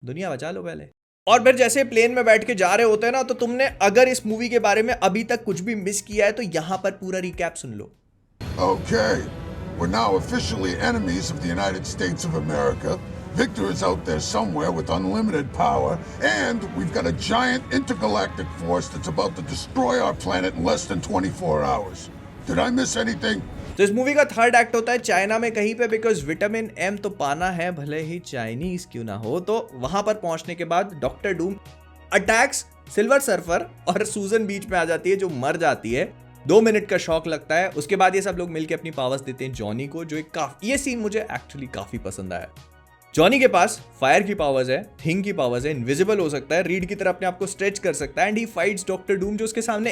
दुनिया बचा लो पहले। और फिर जैसे प्लेन में बैठ के जा रहे होते हैं ना, तो तुमने अगर इस मूवी के बारे में अभी तक कुछ भी मिस किया है तो यहां पर पूरा recap soon low. Okay, we're now officially enemies of the United States of America. Victor is out there somewhere with unlimited power, and we've got a giant intergalactic force that's about to destroy our planet in less than 24 hours. Did I miss anything? तो इस movie का third act होता है China में कहीं पे, because vitamin M तो पाना है भले ही चाइनीज क्यों ना हो। तो वहां पर पहुंचने के बाद doctor Doom attacks silver surfer और सूजन बीच में आ जाती है जो मर जाती है। 2 मिनट का शॉक लगता है। उसके बाद ये सब लोग मिलकर अपनी पावर्स देते हैं जॉनी को, जो एक ये सीन मुझे एक्चुअली काफी पसंद आया। जॉनी के पास फायर की पावर्स है, थिंग की पावर्स है, इनविजिबल हो सकता है, रीड की तरह अपने आप को स्ट्रेच कर सकता है, and he fights Doctor Doom जो उसके सामने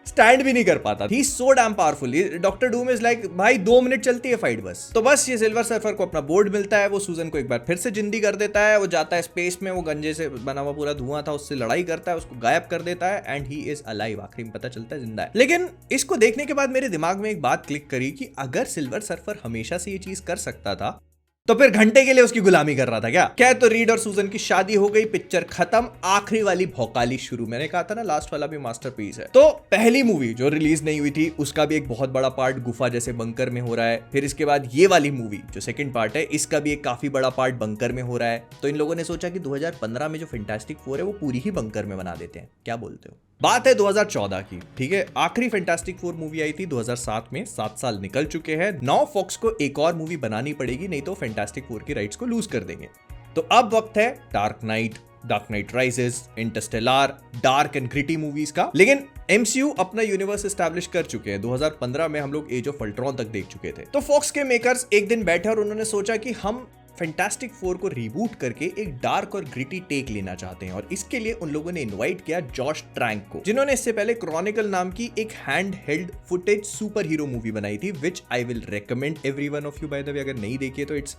स्टैंड भी नहीं कर पाता। He so damn powerful. Doctor Doom is like भाई 2 मिनट चलती है फाइट बस। तो बस ये सिल्वर सर्फर को अपना बोर्ड मिलता है, वो सूजन को एक बार फिर से जिंदी कर देता है। वो जाता है स्पेस में, वो गंजे से बना हुआ पूरा धुआं था उससे लड़ाई करता है, उसको गायब कर देता है, एंड ही इज अलाइव। आखिरी में पता चलता है जिंदा है। लेकिन इसको देखने के बाद मेरे दिमाग में एक बात क्लिक करी कि अगर सिल्वर सर्फर हमेशा से ये चीज कर सकता था तो फिर घंटे के लिए उसकी गुलामी कर रहा था क्या? तो रीड और सूजन की शादी हो गई, पिक्चर खत्म, आखिरी वाली भौकाली शुरू। मैंने कहा था ना लास्ट वाला भी मास्टरपीस है। तो पहली मूवी जो रिलीज नहीं हुई थी उसका भी एक बहुत बड़ा पार्ट गुफा जैसे बंकर में हो रहा है। फिर इसके बाद ये वाली मूवी जो सेकंड पार्ट है, इसका भी एक काफी बड़ा पार्ट बंकर में हो रहा है। तो इन लोगों ने सोचा कि 2015 में जो फैंटास्टिक 4 है वो पूरी ही बंकर में बना देते हैं। क्या बोलते हो? बात है 2014 की, ठीक है। आखिरी फैंटास्टिक 4 मूवी आई थी 2007 में। 7 साल निकल चुके हैं। नाउ फॉक्स को एक और मूवी बनानी पड़ेगी, नहीं तो फैंटास्टिक 4 की राइट्स को लूज कर देंगे। तो अब वक्त है dark night rises, Interstellar, dark and gritty movies का। लेकिन MCU अपना यूनिवर्स एस्टैब्लिश कर चुके हैं। 2015 में हम लोग एज ऑफ अल्ट्रॉन तक देख चुके थे। तो फॉक्स के मेकर्स एक दिन बैठे और उन्होंने सोचा कि हम फैंटास्टिक 4 को रीबूट करके एक डार्क और ग्रिटी टेक लेना चाहते हैं। और इसके लिए उन लोगों ने इनवाइट किया जॉश ट्रैंक को, जिन्होंने इससे पहले क्रॉनिकल नाम की एक hand held footage super hero movie बनाई थी, which I will recommend everyone of you by the way. अगर नहीं देखिए तो इट्स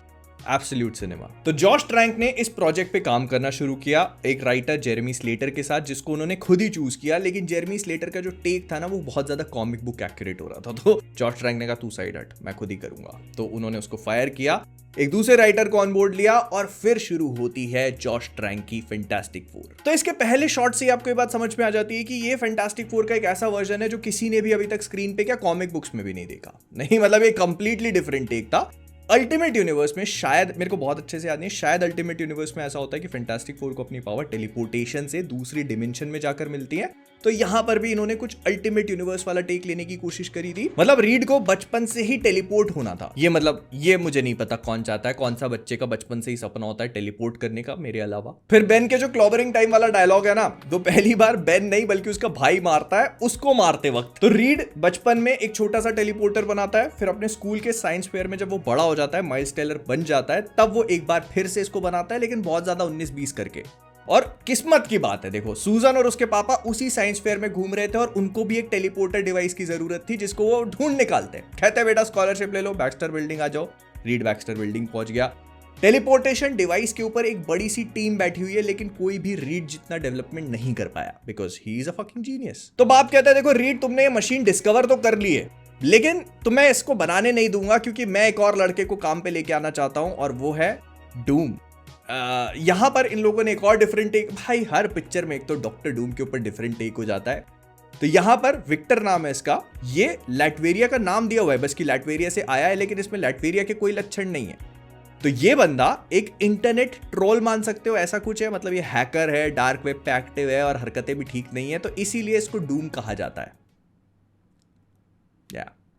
एब्सोल्यूट सिनेमा। तो जॉश ट्रैंक ने इस प्रोजेक्ट पे काम करना शुरू किया एक राइटर जेरेमी स्लेटर के साथ, जिसको उन्होंने खुद ही चूज किया। लेकिन जेरेमी स्लेटर का जो टेक था ना वो बहुत ज्यादा कॉमिक बुक एक्यूरेट हो रहा था। तो जॉश ट्रैंक ने कहा तू साइड हट, मैं खुद ही करूंगा। तो उन्होंने उसको फायर किया, एक दूसरे राइटर को ऑन बोर्ड लिया, और फिर शुरू होती है जॉश ट्रैंक की फैंटास्टिक 4। तो इसके पहले शॉट से आपको ये बात समझ में आ जाती है कि ये फैंटास्टिक 4 का एक ऐसा वर्जन है जो किसी ने भी अभी तक स्क्रीन पे क्या कॉमिक बुक्स में भी नहीं देखा। नहीं मतलब ये कंप्लीटली डिफरेंट टेक था। अल्टीमेट यूनिवर्स में शायद, मेरे को बहुत अच्छे से याद नहीं, शायद अल्टीमेट यूनिवर्स में ऐसा होता है कि फैंटास्टिक 4 को अपनी पावर टेलीपोर्टेशन से दूसरी डिमेंशन में जाकर मिलती है। तो यहां पर भी इन्होंने कुछ अल्टीमेट यूनिवर्स वाला टेक लेने की कोशिश करी थी। मतलब रीड को बचपन से ही टेलीपोर्ट होना था। ये मतलब ये मुझे नहीं पता कौन चाहता है, कौन सा बच्चे का बचपन से ही सपना होता है टेलीपोर्ट करने का, मेरे अलावा। फिर बेन के जो क्लॉबरिंग टाइम वाला डायलॉग है ना, तो पहली बार बेन नहीं बल्कि उसका भाई मारता है उसको मारते वक्त। तो रीड बचपन में एक छोटा सा टेलीपोर्टर बनाता है, फिर अपने स्कूल के साइंस फेयर में जब वो बड़ा हो जाता है, माइल्स टेलर बन जाता है, तब वो एक बार फिर से इसको बनाता है, लेकिन बहुत ज्यादा 19-20 करके। और किस्मत की बात है, देखो सूजन और उसके पापा उसी साइंस फेयर में घूम रहे थे और उनको भी एक टेलीपोर्टर डिवाइस की जरूरत थी जिसको वो ढूंढ निकालते हैं। कहते हैं बेटा स्कॉलरशिप ले लो, बैक्स्टर बिल्डिंग आ जाओ। रीड बैक्स्टर बिल्डिंग पहुंच गया। टेलीपोर्टेशन डिवाइस के ऊपर एक बड़ी सी टीम बैठी हुई है, लेकिन कोई भी रीड जितना डेवलपमेंट नहीं कर पाया, because he is a fucking genius. तो बाप कहता है देखो रीड, तुमने ये मशीन डिस्कवर तो कर ली है, लेकिन तुम्हें इसको बनाने नहीं दूंगा, क्योंकि मैं एक और लड़के को काम पे लेके आना चाहता हूं, और वो है डूम। यहां पर इन लोगों ने एक और डिफरेंट टेक, भाई हर पिक्चर में एक तो डॉक्टर डूम के ऊपर डिफरेंट टेक हो जाता है। तो यहां पर विक्टर नाम है इसका, ये लैटवेरिया का नाम दिया हुआ है, बस कि लैटवेरिया से आया है, लेकिन इसमें लैटवेरिया के कोई लक्षण नहीं है। तो ये बंदा एक इंटरनेट ट्रोल मान सकते हो, ऐसा कुछ है। मतलब ये हैकर है, डार्क वेब पे एक्टिव है और हरकतें भी ठीक नहीं है, तो इसीलिए इसको डूम कहा जाता है।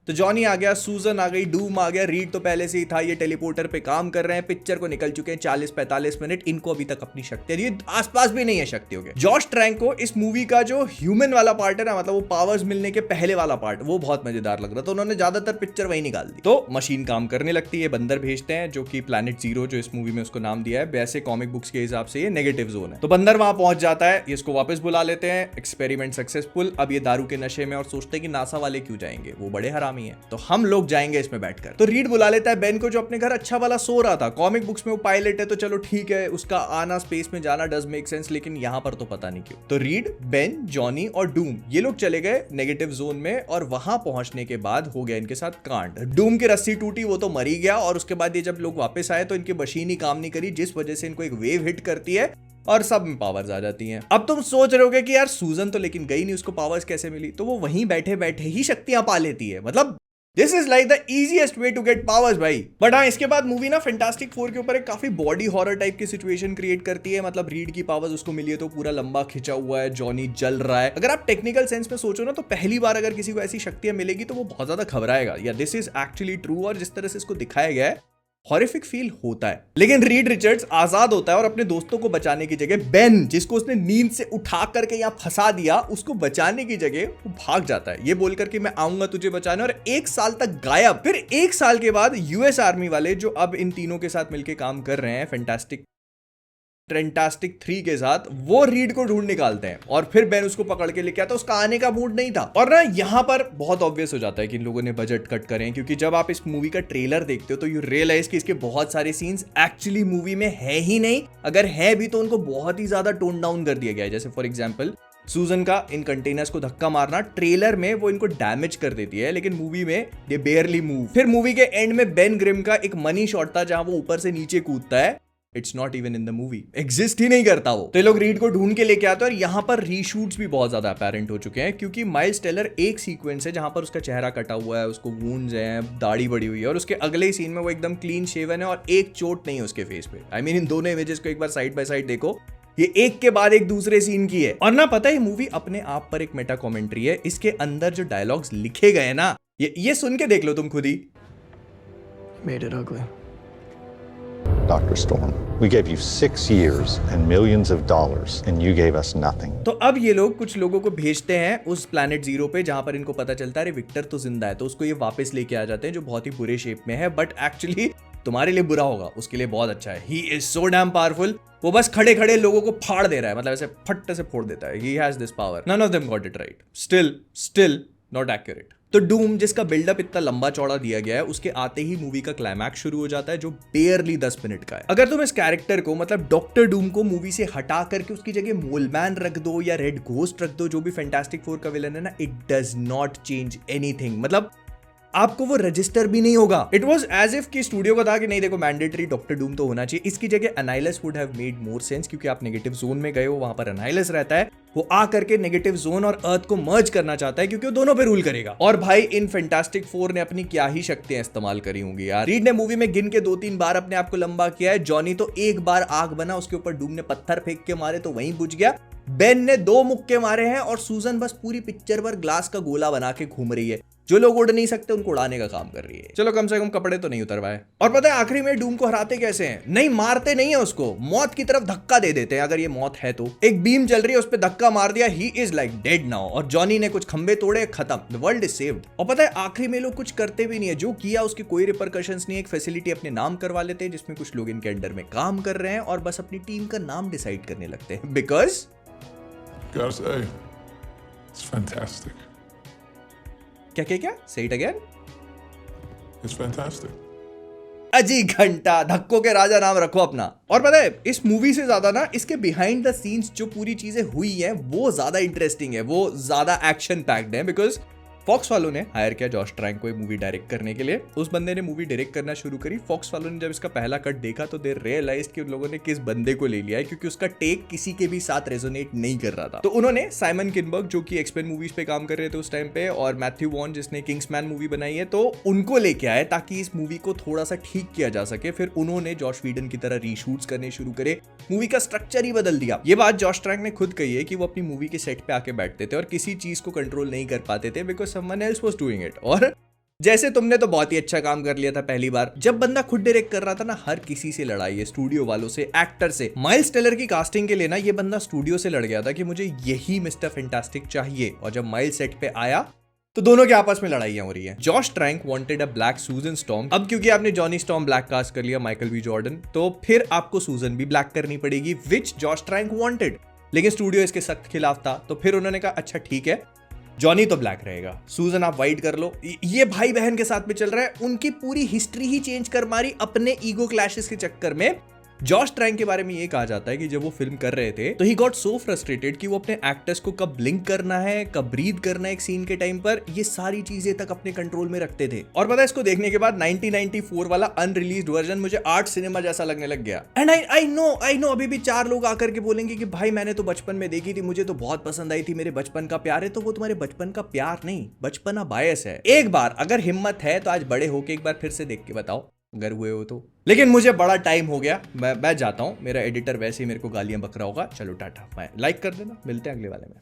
तो जॉनी आ गया, सूजन आ गई, डूम आ गया, रीड तो पहले से ही था। ये टेलीपोर्टर पे काम कर रहे हैं, पिक्चर को निकल चुके हैं 40-45 मिनट। इनको अभी तक अपनी शक्ति, ये आसपास भी नहीं है शक्तियों के। जॉश ट्रैंक को इस मूवी का जो ह्यूमन वाला पार्ट है ना, मतलब वो पावर्स मिलने के पहले वाला पार्ट, वो बहुत मजेदार लग रहा था। उन्होंने ज्यादातर पिक्चर वही निकाल दी। तो मशीन काम करने लगती है, बंदर भेजते हैं जो कि प्लैनेट जीरो, जो इस मूवी में उसको नाम दिया है, वैसे कॉमिक बुक्स के हिसाब से ये नेगेटिव जोन है। तो बंदर वहां पहुंच जाता है, इसको वापस बुला लेते हैं, एक्सपेरिमेंट सक्सेसफुल। अब ये दारू के नशे में और सोचते हैं कि नासा वाले क्यों जाएंगे, वो बड़े हरामी है, तो हम लोग जाएंगे इसमें बैठकर। तो रीड बुला लेता है बेन को, जो अपने घर अच्छा वाला सो रहा था। कॉमिक बुक्स में वो पायलट है, तो चलो ठीक है, उसका आना स्पेस में जाना डज मेक सेंस, लेकिन यहां पर तो पता नहीं क्यों। तो रीड, बेन, जॉनी और डूम ये लोग चले गए नेगेटिव जोन में, और वहां पहुंचने के बाद हो गया इनके साथ कांड। डूम की रस्सी टूटी, वो तो मर ही गया, और उसके बाद ये जब लोग वापस आए तो इनकी मशीन ही काम नहीं करी, जिस वजह से इनको एक वेव हिट करती है और सब में पावर्स आ जाती हैं। अब तुम सोच रहे होगे कि यार सूजन तो लेकिन गई नहीं, उसको पावर्स कैसे मिली? तो वो वहीं बैठे बैठे ही शक्तियां पा लेती है। मतलब this is like the easiest way to get powers भाई। बट हाँ, इसके बाद मूवी ना फैंटास्टिक फोर के ऊपर एक काफी बॉडी हॉरर टाइप की सिचुएशन क्रिएट करती है। मतलब रीड की पावर्स उसको मिली है तो पूरा लंबा खिंचा हुआ है, जॉनी जल रहा है। अगर आप टेक्निकल सेंस में सोचो ना तो पहली बार अगर किसी को ऐसी शक्तियां मिलेगी तो वो बहुत ज्यादा घबराएगा। या दिस इज एक्चुअली ट्रू, और जिस तरह से इसको दिखाया गया है हॉरिफिक फील होता है। लेकिन रीड रिचर्ड्स आजाद होता है और अपने दोस्तों को बचाने की जगह बेन, जिसको उसने नींद से उठा करके यहाँ फंसा दिया, उसको बचाने की जगह वो भाग जाता है, ये बोलकर कि मैं आऊंगा तुझे बचाने, और 1 साल तक गायब। फिर 1 साल के बाद यूएस आर्मी वाले जो अब इन तीनों के साथ मिलकर काम कर रहे हैं फैंटास्टिक 3 के साथ, वो रीड को ढूंढ निकालते हैं और फिर बेन उसको पकड़ के लेके आता। उसका आने का मूड नहीं था। और ना यहाँ पर बहुत ऑब्वियस हो जाता है कि इन लोगों ने बजट कट करे हैं, क्योंकि जब आप इस मूवी का ट्रेलर देखते हो तो यू रियलाइज कि इसके बहुत सारे सीन्स एक्चुअली मूवी में है ही नहीं, अगर है भी तो उनको बहुत ही ज्यादा टोन डाउन कर दिया गया है। जैसे फॉर एग्जाम्पल सूजन का इन कंटेनर्स को धक्का मारना, ट्रेलर में वो इनको डैमेज कर देती है लेकिन मूवी में दे बेयरली मूव। फिर मूवी के एंड में बेन ग्रिम का एक मनी शॉट था जहां वो ऊपर से नीचे कूदता है, it's not even in the movie, exist ही नहीं करता वो। तो ये लोग रीड को ढूंढ के लेके आते हैं और यहाँ पर रीशूट्स भी बहुत ज्यादा अपैरेंट हो चुके हैं, क्योंकि माइल्स टेलर एक सीक्वेंस है जहां पर उसका चेहरा कटा हुआ है, उसको वुंड्स हैं, दाढ़ी बड़ी हुई है, और उसके अगले ही सीन में वो एकदम क्लीन शेवन है और एक चोट नहीं है उसके फेस पे। आई मीन इन दोनों इमेजेस को एक बार साइड बाय साइड देखो, ये एक के बाद एक दूसरे सीन की है। और ना पता है मूवी अपने आप पर एक मेटा कमेंट्री है। इसके अंदर जो डायलॉग्स लिखे गए ना, ये सुन के देख लो तुम खुद ही। Made it ugly. Dr. Storm, we gave you 6 years and millions of dollars, and you gave us nothing. तो अब ये लोग कुछ लोगों को भेजते हैं उस प्लैनेट जीरो पे, जहां पर इनको पता चलता है अरे विक्टर तो जिंदा है, तो उसको ये वापस लेके आ जाते हैं, जो बहुत ही बुरे शेप में है। बट एक्चुअली तुम्हारे लिए बुरा होगा, उसके लिए बहुत अच्छा है। He is so damn powerful, वो बस खड़े खड़े लोगों को फाड़ दे रहा है, मतलब ऐसे फट से फोड़ देता है। He has this power, none of them got it right, still not accurate. तो डूम, जिसका बिल्डअप इतना लंबा चौड़ा दिया गया है, उसके आते ही मूवी का क्लाइमैक्स शुरू हो जाता है, जो बेयरली 10 मिनट का है। अगर तुम इस कैरेक्टर को, मतलब डॉक्टर डूम को, मूवी से हटा करके उसकी जगह मोलमैन रख दो या रेड घोस्ट रख दो, जो भी फैंटास्टिक फोर का विलन है ना, it does not change anything. मतलब आपको वो रजिस्टर भी नहीं होगा। इट वॉज एज इफ कि स्टूडियो को था कि नहीं देखो मैंडेटरी डॉक्टर डूम तो होना चाहिए, इसकी जगह Annihilus would have made more sense, क्योंकि आप नेगेटिव जोन में गए हो, वहां पर एनाइलस रहता है, वो आ करके नेगेटिव जोन और अर्थ को मर्ज करना चाहता है, क्योंकि वो दोनों पे रूल करेगा। और भाई इन फैंटास्टिक फोर ने अपनी क्या ही शक्तियां इस्तेमाल करी होंगी यार। रीड ने मूवी में गिन के 2-3 बार अपने आप को लंबा किया है। जॉनी तो एक बार आग बना, उसके ऊपर डूम ने पत्थर फेंक के मारे तो वहीं बुझ गया। बेन ने 2 मुक्के मारे हैं, और सूजन बस पूरी पिक्चर पर ग्लास का गोला बना के घूम रही है। जो लोग उड़ नहीं सकते उनको उड़ाने का काम कर रही है। चलो कम से कम कपड़े तो नहीं उतरवाए। और पता है आखिरी में डूम को हराते कैसे हैं? नहीं मारते नहीं है उसको, मौत की तरफ धक्का दे देते हैं, अगर ये मौत है तो। एक बीम चल रही है, उस पर धक्का मार दिया, he is like dead now. और जॉनी ने कुछ खंबे तोड़े, खत्म, द वर्ल्ड इज सेव्ड। और पता है आखिरी में लोग कुछ करते भी नहीं है, जो किया उसके कोई रिपरकशंस नहीं है। एक फैसिलिटी अपने नाम करवा लेते हैं जिसमें कुछ लोग इनके अंडर में काम कर रहे हैं, और बस अपनी टीम का नाम डिसाइड करने लगते हैं, because Gotta say, it's fantastic. क्या say it again? It's fantastic. अजी घंटा, धक्कों के राजा नाम रखो अपना। और पता है इस मूवी से ज्यादा ना इसके बिहाइंड द सीन्स जो पूरी चीजें हुई हैं वो ज्यादा इंटरेस्टिंग है, वो ज्यादा एक्शन पैक्ड है। बिकॉज फॉक्स वालों ने हायर किया जॉश ट्रैंक को मूवी डायरेक्ट करने के लिए। उस बंदे ने मूवी डायरेक्ट करना शुरू करी। फॉक्स वालों ने जब इसका पहला कट देखा तो दे रियलाइज कि उन लोगों ने किस बंदे को ले लिया है, क्योंकि उसका टेक किसी के भी साथ रेजोनेट नहीं कर रहा था। तो उन्होंने साइमन किनबर्ग, जो कि एक्सपेन मूवीज पे काम कर रहे थे उस टाइम पे, और मैथ्यू वॉन जिसने किंग्समैन मूवी बनाई है, तो उनको लेके आए ताकि इस मूवी को थोड़ा सा ठीक किया जा सके। फिर उन्होंने जॉश व्हीडन की तरह रीशूट्स करने शुरू करे, मूवी का स्ट्रक्चर ही बदल दिया। ये बात जॉश ट्रैंक ने खुद कही है कि वो अपनी मूवी के सेट पे आके बैठते थे और किसी चीज को कंट्रोल नहीं कर पाते थे, because someone else was doing it. और जैसे तुमने तो बहुत ही अच्छा काम कर लिया था पहली बार जब बंदा खुद डायरेक्ट कर रहा था ना, हर किसी से लड़ाई है, स्टूडियो वालों से, एक्टर से। माइल्स टेलर की कास्टिंग के लिए ना ये बंदा स्टूडियो से लड़ गया था कि मुझे यही मिस्टर फैंटास्टिक चाहिए, और जब माइल्स सेट पे आया तो दोनों के आपस में लड़ाइयां हो रही हैं। Josh trunk wanted a black सूजन स्टॉर्म। अब क्योंकि आपने जॉनी स्टॉर्म ब्लैक कास्ट कर लिया, माइकल बी जॉर्डन, तो फिर आपको सूजन भी ब्लैक करनी पड़ेगी, विच जॉश ट्रैंक वांटेड। लेकिन स्टूडियो इसके सख्त खिलाफ था, तो फिर उन्होंने कहा अच्छा ठीक है, जॉनी तो ब्लैक रहेगा, सूजन आप वाइट कर लो। ये भाई बहन के साथ में चल रहा है, उनकी पूरी हिस्ट्री ही चेंज कर मारी अपने ईगो क्लैशेस के चक्कर में। जॉश ट्रैंक के बारे में ये कहा जाता है कि जब वो फिल्म कर रहे थे तो ही गॉट सो फ्रस्ट्रेटेड कि वो अपने एक्टर्स को कब ब्लिंक करना है, कब ब्रीथ करना है एक सीन के टाइम पर, ये सारी चीजें तक अपने कंट्रोल में रखते थे। और पता है इसको देखने के बाद 1994 वाला अनरिलीज्ड वर्जन मुझे आर्ट सिनेमा जैसा लगने लग गया। एंड आई नो अभी भी 4 लोग आकर के बोलेंगे कि भाई मैंने तो बचपन में देखी थी, मुझे तो बहुत पसंद आई थी, मेरे बचपन का प्यार है। तो वो तुम्हारे बचपन का प्यार नहीं, बचपना बायस है। एक बार अगर हिम्मत है तो आज बड़े होके एक बार फिर से देख के बताओ अगर हुए हो तो। लेकिन मुझे बड़ा टाइम हो गया, मैं जाता हूं, मेरा एडिटर वैसे ही मेरे को गालियां बक रहा होगा। चलो टाटा, लाइक कर देना, मिलते हैं अगले वाले में।